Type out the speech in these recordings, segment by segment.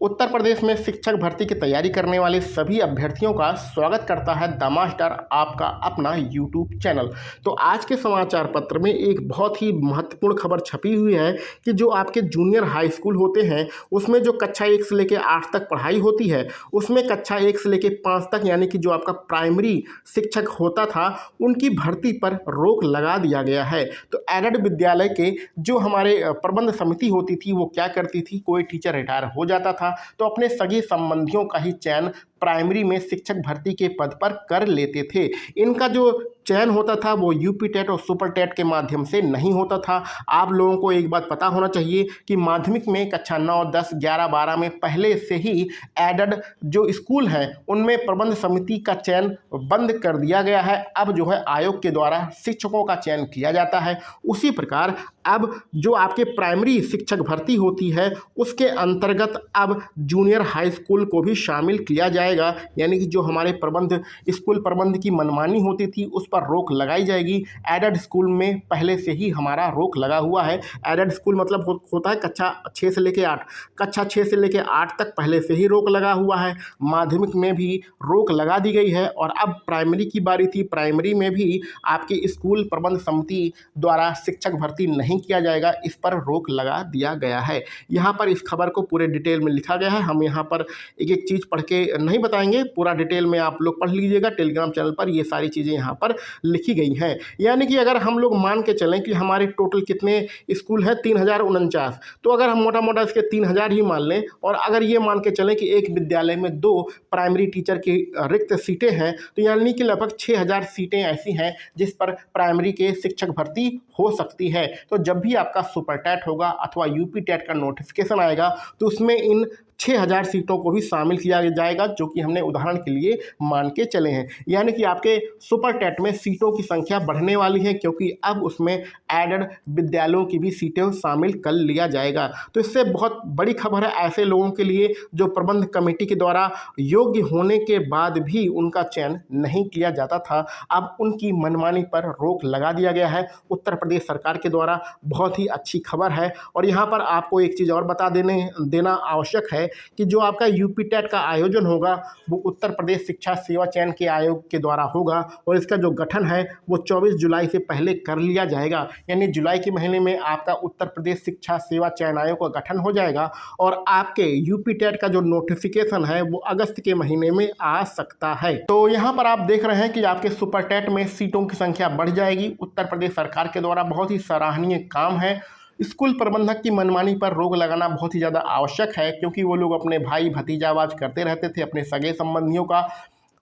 उत्तर प्रदेश में शिक्षक भर्ती की तैयारी करने वाले सभी अभ्यर्थियों का स्वागत करता है द मास्टर, आपका अपना यूट्यूब चैनल। तो आज के समाचार पत्र में एक बहुत ही महत्वपूर्ण खबर छपी हुई है कि जो आपके जूनियर हाई स्कूल होते हैं उसमें जो कक्षा 1 से लेकर 8 तक पढ़ाई होती है, उसमें कक्षा 1 से लेकर 5 तक यानी कि जो आपका प्राइमरी शिक्षक होता था उनकी भर्ती पर रोक लगा दिया गया है। तो एडेड विद्यालय के जो हमारे प्रबंध समिति होती थी वो क्या करती थी, कोई टीचर रिटायर हो जाता था तो अपने सगे संबंधियों का ही चयन प्राइमरी में शिक्षक भर्ती के पद पर कर लेते थे। इनका जो चयन होता था वो यूपी टेट और सुपर टेट के माध्यम से नहीं होता था। आप लोगों को एक बात पता होना चाहिए कि माध्यमिक में कक्षा 9, 10, 11, 12 में पहले से ही एडेड जो स्कूल हैं उनमें प्रबंध समिति का चयन बंद कर दिया गया है। अब जो है आयोग के द्वारा शिक्षकों का चयन किया जाता है। उसी प्रकार अब जो आपके प्राइमरी शिक्षक भर्ती होती है उसके अंतर्गत अब जूनियर हाई स्कूल को भी शामिल किया जाएगा, यानी कि जो हमारे स्कूल प्रबंध की मनमानी होती थी उस पर रोक लगाई जाएगी। एडेड स्कूल में पहले से ही हमारा रोक लगा हुआ है। एडेड स्कूल मतलब होता है कक्षा 6 से लेकर 8, कक्षा 6 से लेकर 8 तक पहले से ही रोक लगा हुआ है। माध्यमिक में भी रोक लगा दी गई है और अब प्राइमरी की बारी थी। प्राइमरी में भी आपके स्कूल प्रबंध समिति द्वारा शिक्षक भर्ती नहीं किया जाएगा, इस पर रोक लगा दिया गया है। यहाँ पर इस खबर को पूरे डिटेल में लिखा गया है। हम यहाँ पर एक एक चीज़ पढ़ के नहीं बताएंगे, पूरा डिटेल में आप लोग पढ़ लीजिएगा। टेलीग्राम चैनल पर ये सारी चीज़ें यहाँ पर लिखी गई हैं। यानी कि अगर हम लोग मान के चलें कि हमारे टोटल कितने स्कूल हैं 3049, तो अगर हम मोटा मोटा इसके 3000 ही मान लें और अगर ये मान के चलें कि एक विद्यालय में 2 प्राइमरी टीचर की रिक्त सीटें हैं, तो यानी कि लगभग 6000 सीटें ऐसी हैं जिस पर प्राइमरी के शिक्षक भर्ती हो सकती है। तो जब भी आपका सुपर टेट होगा अथवा यूपी टेट का नोटिफिकेशन आएगा तो उसमें इन 6000 सीटों को भी शामिल किया जाएगा, जो कि हमने उदाहरण के लिए मान के चले हैं। यानी कि आपके सुपर टेट में सीटों की संख्या बढ़ने वाली है क्योंकि अब उसमें एडेड विद्यालयों की भी सीटें शामिल कर लिया जाएगा। तो इससे बहुत बड़ी खबर है ऐसे लोगों के लिए जो प्रबंध कमेटी के द्वारा योग्य होने के बाद भी उनका चयन नहीं किया जाता था। अब उनकी मनमानी पर रोक लगा दिया गया है उत्तर प्रदेश सरकार के द्वारा। बहुत ही अच्छी खबर है। और यहाँ पर आपको एक चीज़ और बता देना आवश्यक है कि जो आपका यूपी टेट का आयोजन होगा वो उत्तर प्रदेश शिक्षा सेवा चयन के आयोग के द्वारा होगा और इसका जो गठन है वो 24 जुलाई से पहले कर लिया जाएगा। यानी जुलाई के महीने में आपका उत्तर प्रदेश शिक्षा सेवा चयन आयोग का गठन हो जाएगा और आपके यूपी टेट का जो नोटिफिकेशन है वो अगस्त के महीने में आ सकता है। तो यहाँ पर आप देख रहे हैं कि आपके सुपर टेट में सीटों की संख्या बढ़ जाएगी। उत्तर प्रदेश सरकार के द्वारा बहुत ही सराहनीय काम है। स्कूल प्रबंधक की मनमानी पर रोक लगाना बहुत ही ज़्यादा आवश्यक है क्योंकि वो लोग अपने भाई भतीजावाज करते रहते थे, अपने सगे संबंधियों का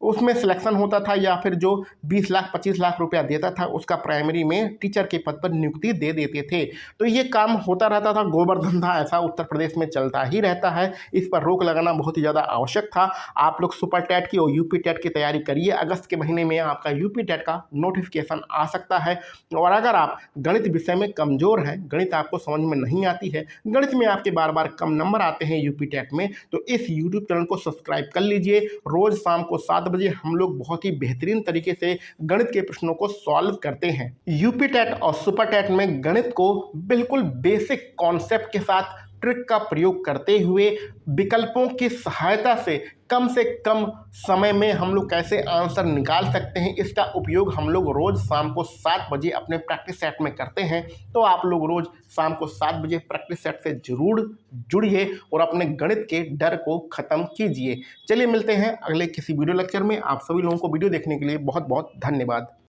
उसमें सिलेक्शन होता था या फिर जो 20 लाख 25 लाख रुपया देता था उसका प्राइमरी में टीचर के पद पर नियुक्ति दे देते थे। तो ये काम होता रहता था, गोबर धंधा ऐसा उत्तर प्रदेश में चलता ही रहता है। इस पर रोक लगाना बहुत ही ज़्यादा आवश्यक था। आप लोग सुपर टेट की और यूपी टेट की तैयारी करिए। अगस्त के महीने में आपका यूपी टेट का नोटिफिकेशन आ सकता है। और अगर आप गणित विषय में कमज़ोर हैं, गणित आपको समझ में नहीं आती है, गणित में आपके बार बार कम नंबर आते हैं यूपी टेट में, तो इस यूट्यूब चैनल को सब्सक्राइब कर लीजिए। रोज़ शाम को 7 बजे हम लोग बहुत ही बेहतरीन तरीके से गणित के प्रश्नों को सॉल्व करते हैं। यूपी टेट और सुपर टेट में गणित को बिल्कुल बेसिक कॉन्सेप्ट के साथ ट्रिक का प्रयोग करते हुए विकल्पों की सहायता से कम समय में हम लोग कैसे आंसर निकाल सकते हैं, इसका उपयोग हम लोग रोज़ शाम को 7 बजे अपने प्रैक्टिस सेट में करते हैं। तो आप लोग रोज़ शाम को 7 बजे प्रैक्टिस सेट से जरूर जुड़िए और अपने गणित के डर को ख़त्म कीजिए। चलिए मिलते हैं अगले किसी वीडियो लेक्चर में। आप सभी लोगों को वीडियो देखने के लिए बहुत बहुत धन्यवाद।